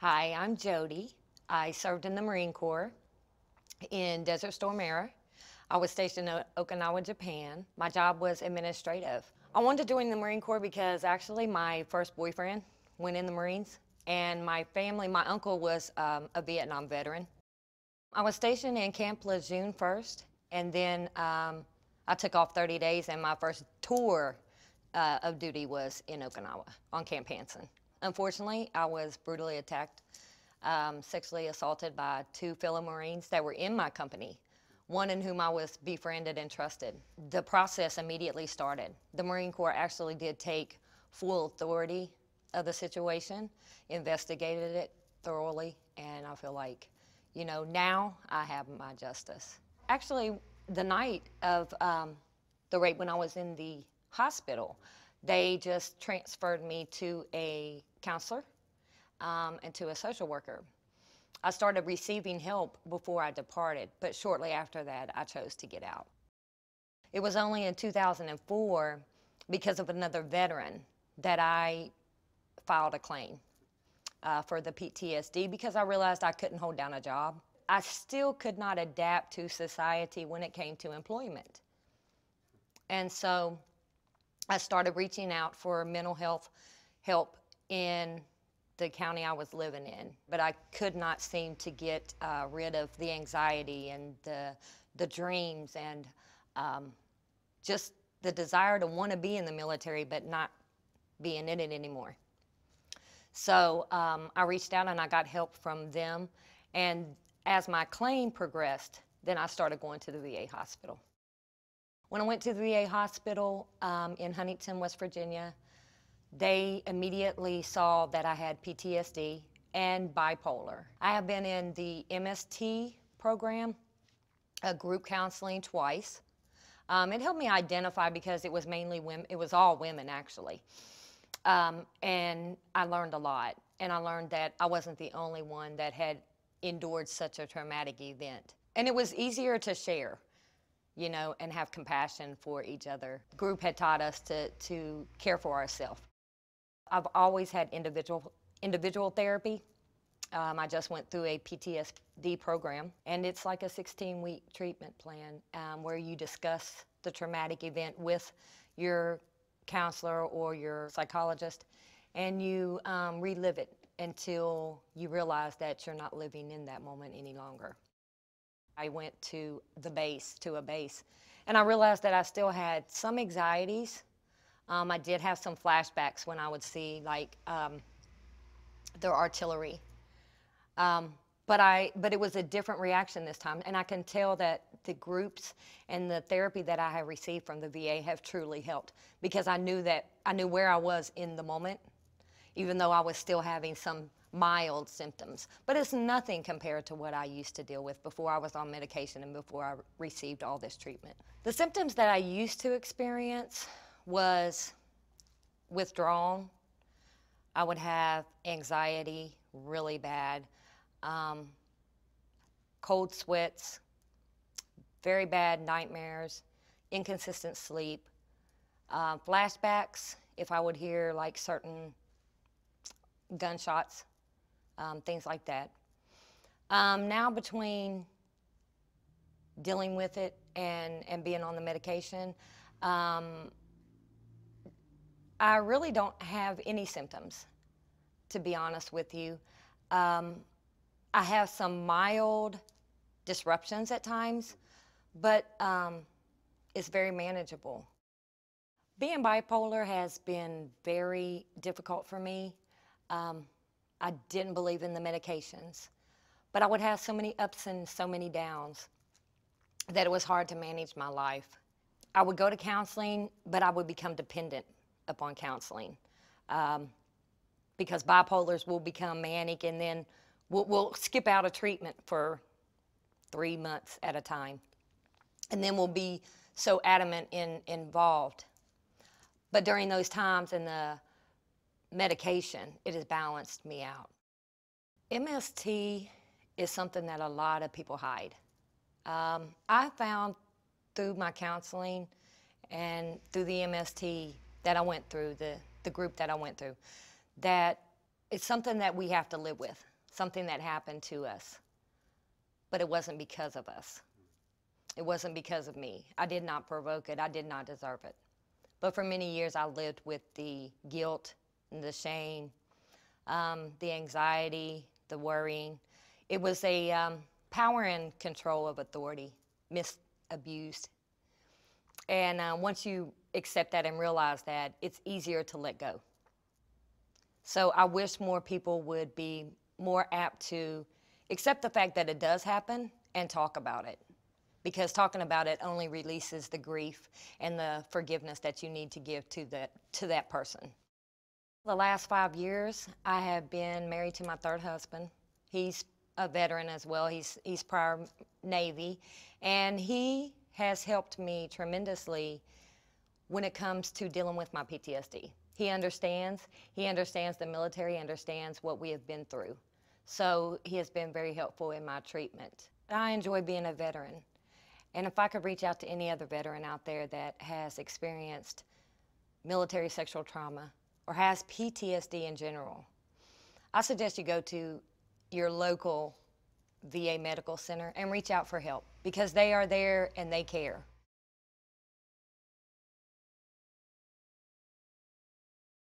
Hi, I'm Jodie. I served in the Marine Corps in Desert Storm era. I was stationed in Okinawa, Japan. My job was administrative. I wanted to join the Marine Corps because actually my first boyfriend went in the Marines, and my family, my uncle was a Vietnam veteran. I was stationed in Camp Lejeune first, and then I took off 30 days, and my first tour of duty was in Okinawa on Camp Hansen. Unfortunately, I was brutally attacked, sexually assaulted by two fellow Marines that were in my company, one in whom I was befriended and trusted. The process immediately started. The Marine Corps actually did take full authority of the situation, investigated it thoroughly, and I feel like, you know, now I have my justice. Actually, the night of the rape, when I was in the hospital, they just transferred me to a counselor and to a social worker. I started receiving help before I departed, but shortly after that, I chose to get out. It was only in 2004, because of another veteran, that I filed a claim for the PTSD, because I realized I couldn't hold down a job. I still could not adapt to society when it came to employment. And so I started reaching out for mental health help in the county I was living in, but I could not seem to get rid of the anxiety and the dreams and just the desire to want to be in the military but not being in it anymore. So I reached out and I got help from them, and as my claim progressed, then I started going to the VA hospital. When I went to the VA hospital in Huntington, West Virginia, they immediately saw that I had PTSD and bipolar. I have been in the MST program, group counseling, twice. It helped me identify because it was mainly women, it was all women actually. And I learned a lot, and I learned that I wasn't the only one that had endured such a traumatic event. And it was easier to share, you know, and have compassion for each other. The group had taught us to care for ourselves. I've always had individual therapy. I just went through a PTSD program, and it's like a 16-week treatment plan where you discuss the traumatic event with your counselor or your psychologist, and you relive it until you realize that you're not living in that moment any longer. I went to a base, and I realized that I still had some anxieties. I did have some flashbacks when I would see like the artillery, but it was a different reaction this time, and I can tell that the groups and the therapy that I have received from the VA have truly helped, because I knew where I was in the moment, even though I was still having some mild symptoms. But it's nothing compared to what I used to deal with before I was on medication and before I received all this treatment. The symptoms that I used to experience was withdrawal. I would have anxiety really bad, cold sweats, very bad nightmares, inconsistent sleep, flashbacks if I would hear like certain gunshots, things like that. Now between dealing with it and being on the medication, I really don't have any symptoms, to be honest with you. I have some mild disruptions at times, but it's very manageable. Being bipolar has been very difficult for me. I didn't believe in the medications, but I would have so many ups and so many downs that it was hard to manage my life. I would go to counseling, but I would become dependent upon counseling because bipolars will become manic, and then we'll skip out of treatment for 3 months at a time, and then we'll be so adamant involved. But during those times in the medication, it has balanced me out. MST is something that a lot of people hide. I found through my counseling and through the MST that I went through, the group that I went through, that it's something that we have to live with. something that happened to us. But it wasn't because of us. It wasn't because of me. I did not provoke it. I did not deserve it. But for many years, I lived with the guilt and the shame, the anxiety, the worrying. It was a power and control of authority, abused. And once you accept that and realize that, it's easier to let go. So I wish more people would be more apt to accept the fact that it does happen and talk about it. Because talking about it only releases the grief and the forgiveness that you need to give to that person. The last 5 years, I have been married to my third husband. He's a veteran as well. He's prior Navy, and he has helped me tremendously when it comes to dealing with my PTSD. He understands the military, understands what we have been through. So he has been very helpful in my treatment. I enjoy being a veteran. And if I could reach out to any other veteran out there that has experienced military sexual trauma or has PTSD in general, I suggest you go to your local VA medical center and reach out for help, because they are there and they care.